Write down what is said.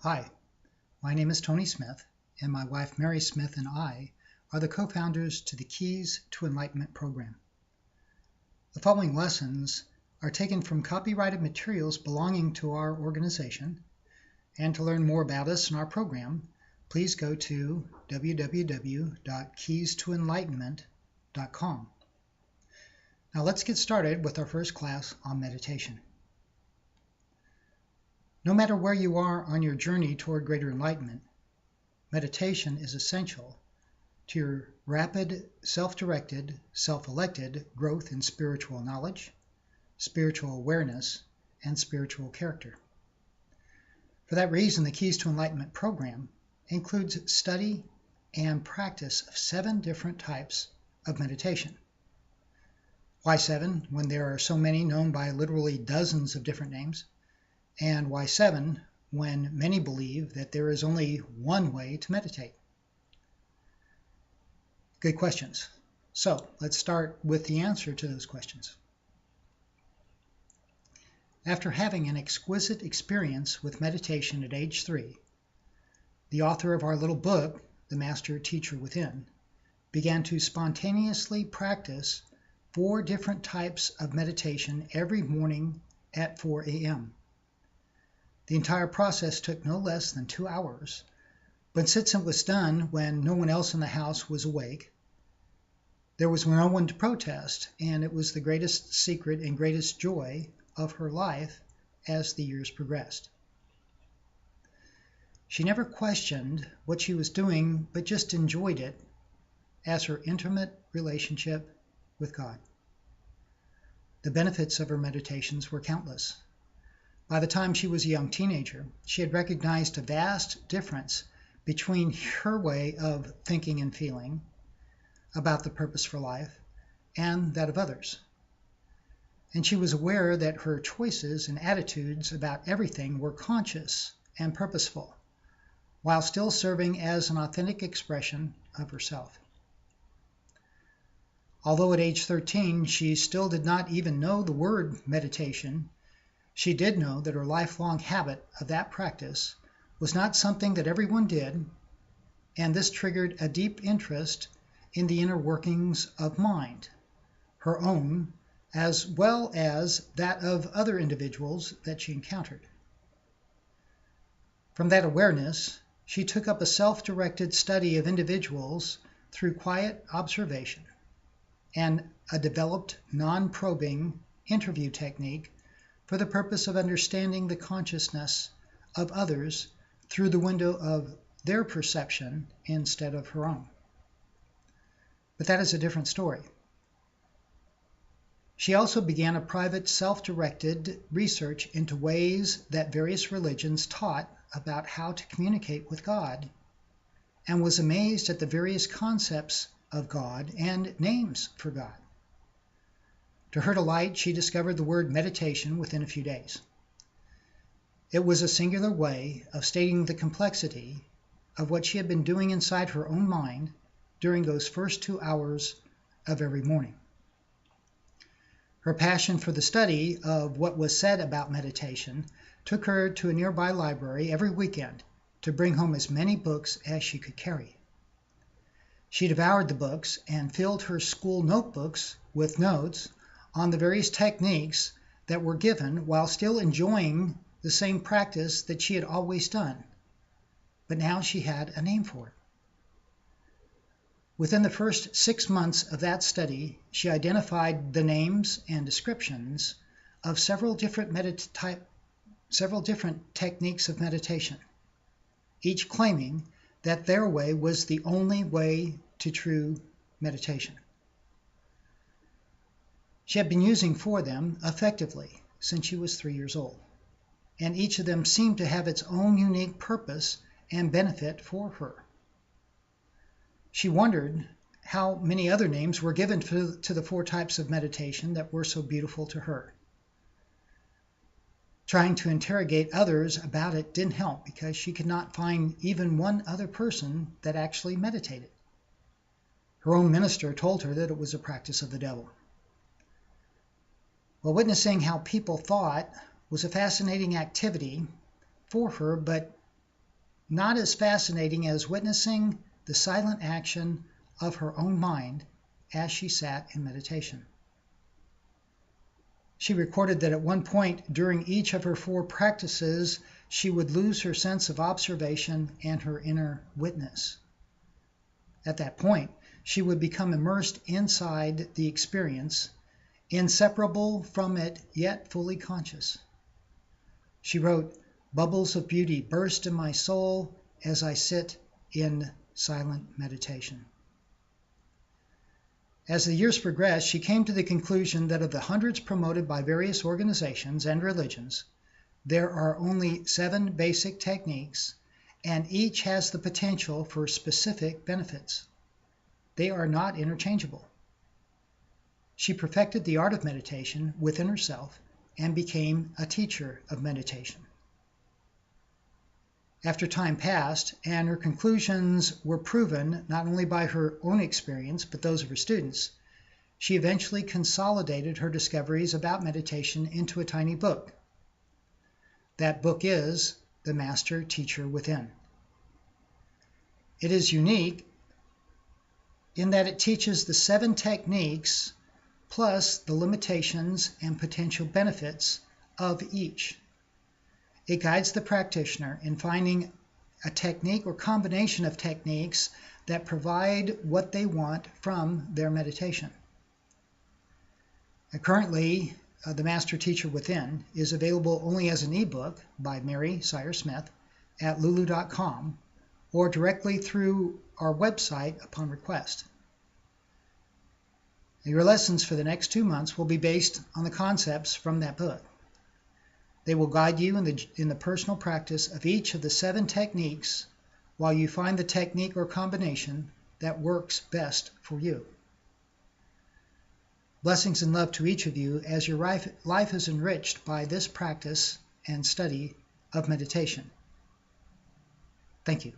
Hi, my name is Tony Smith, and my wife Mary Smith and I are the co-founders to the Keys to Enlightenment program. The following lessons are taken from copyrighted materials belonging to our organization, and to learn more about us and our program, please go to www.keystoenlightenment.com. Now let's get started with our first class on meditation. No matter where you are on your journey toward greater enlightenment, meditation is essential to your rapid, self-directed, self-elected growth in spiritual knowledge, spiritual awareness, and spiritual character. For that reason, the Keys to Enlightenment program includes study and practice of 7 different types of meditation. Why 7 when there are so many known by literally dozens of different names? And why 7 when many believe that there is only one way to meditate? Good questions. So let's start with the answer to those questions. After having an exquisite experience with meditation at age 3, the author of our little book, The Master Teacher Within, began to spontaneously practice 4 different types of meditation every morning at 4 a.m. The entire process took no less than 2 hours, but since it was done when no one else in the house was awake, there was no one to protest, and it was the greatest secret and greatest joy of her life as the years progressed. She never questioned what she was doing, but just enjoyed it as her intimate relationship with God. The benefits of her meditations were countless. By the time she was a young teenager, she had recognized a vast difference between her way of thinking and feeling about the purpose for life and that of others. And she was aware that her choices and attitudes about everything were conscious and purposeful, while still serving as an authentic expression of herself. Although at age 13 she still did not even know the word meditation, she did know that her lifelong habit of that practice was not something that everyone did, and this triggered a deep interest in the inner workings of mind, her own as well as that of other individuals that she encountered. From that awareness, she took up a self-directed study of individuals through quiet observation and a developed non-probing interview technique for the purpose of understanding the consciousness of others through the window of their perception instead of her own. But that is a different story. She also began a private self-directed research into ways that various religions taught about how to communicate with God, and was amazed at the various concepts of God and names for God. To her delight, she discovered the word meditation within a few days. It was a singular way of stating the complexity of what she had been doing inside her own mind during those first 2 hours of every morning. Her passion for the study of what was said about meditation took her to a nearby library every weekend to bring home as many books as she could carry. She devoured the books and filled her school notebooks with notes on the various techniques that were given while still enjoying the same practice that she had always done. But now she had a name for it. Within the first 6 months of that study, she identified the names and descriptions of several different techniques of meditation, each claiming that their way was the only way to true meditation. She had been using 4 of them effectively since she was 3 years old, and each of them seemed to have its own unique purpose and benefit for her. She wondered how many other names were given to the 4 types of meditation that were so beautiful to her. Trying to interrogate others about it didn't help because she could not find even one other person that actually meditated. Her own minister told her that it was a practice of the devil. Well, witnessing how people thought was a fascinating activity for her, but not as fascinating as witnessing the silent action of her own mind as she sat in meditation. She recorded that at one point during each of her 4 practices, she would lose her sense of observation and her inner witness. At that point, she would become immersed inside the experience, inseparable from it, yet fully conscious. She wrote, "Bubbles of beauty burst in my soul as I sit in silent meditation." As the years progressed, she came to the conclusion that of the hundreds promoted by various organizations and religions, there are only 7 basic techniques, and each has the potential for specific benefits. They are not interchangeable. She perfected the art of meditation within herself and became a teacher of meditation. After time passed and her conclusions were proven not only by her own experience but those of her students, she eventually consolidated her discoveries about meditation into a tiny book. That book is The Master Teacher Within. It is unique in that it teaches the 7 techniques plus the limitations and potential benefits of each. It guides the practitioner in finding a technique or combination of techniques that provide what they want from their meditation. Currently, The Master Teacher Within is available only as an ebook by Mary Sire Smith at lulu.com or directly through our website upon request. Your lessons for the next 2 months will be based on the concepts from that book. They will guide you in the personal practice of each of the 7 techniques while you find the technique or combination that works best for you. Blessings and love to each of you as your life is enriched by this practice and study of meditation. Thank you.